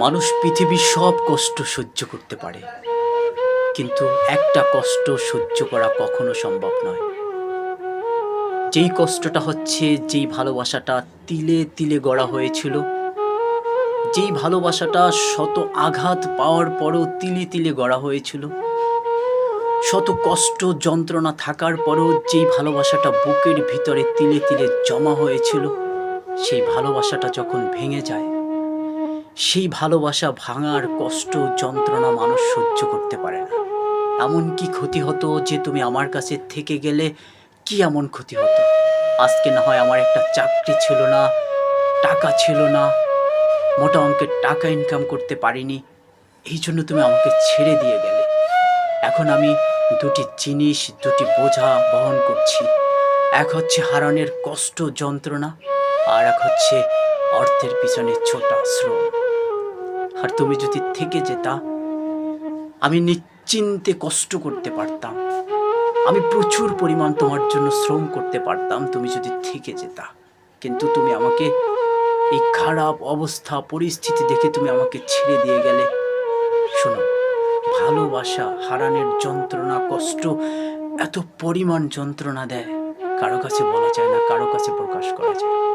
মানুষ পৃথিবীর সব কষ্ট সহ্য করতে পারে, কিন্তু একটা কষ্ট সহ্য করা কখনো সম্ভব নয়। যেই কষ্টটা হচ্ছে, যেই ভালোবাসাটা তিলে তিলে গড়া হয়েছিল, যেই ভালোবাসাটা শত আঘাত পাওয়ার পরও তিলে তিলে গড়া হয়েছিল, শত কষ্ট যন্ত্রণা থাকার পরও যেই ভালোবাসাটা বুকের ভিতরে তিলে তিলে জমা হয়েছিল, সেই ভালোবাসাটা যখন ভেঙে যায়, সেই ভালোবাসা ভাঙার কষ্ট যন্ত্রণা মানুষ সহ্য করতে পারে না। এমন কি ক্ষতি হতো যে তুমি আমার কাছে থেকে গেলে? কি এমন ক্ষতি হতো? আজকে না হয় আমার একটা চাকরি ছিল না, টাকা ছিল না, মোটা অঙ্কের টাকা ইনকাম করতে পারিনি, এই জন্য তুমি আমাকে ছেড়ে দিয়ে গেলে। এখন আমি দুটি জিনিস, দুটি বোঝা বহন করছি। এক হচ্ছে হারানোর কষ্ট যন্ত্রণা, আর এক হচ্ছে অর্থের পিছনে ছোটা শ্রম। আর তুমি যদি থেকে যেতা, আমি নিশ্চিন্তে কষ্ট করতে পারতাম, আমি প্রচুর পরিমাণ তোমার জন্য শ্রম করতে পারতাম তুমি যদি থেকে যেতা। কিন্তু তুমি আমাকে এই খারাপ অবস্থা পরিস্থিতি দেখে তুমি আমাকে ছেড়ে দিয়ে গেলে। শোনো, ভালোবাসা হারানোর যন্ত্রণা, কষ্ট এত পরিমাণ যন্ত্রণা দেয়, কারো কাছে বলা যায় না, কারো কাছে প্রকাশ করা যায় না।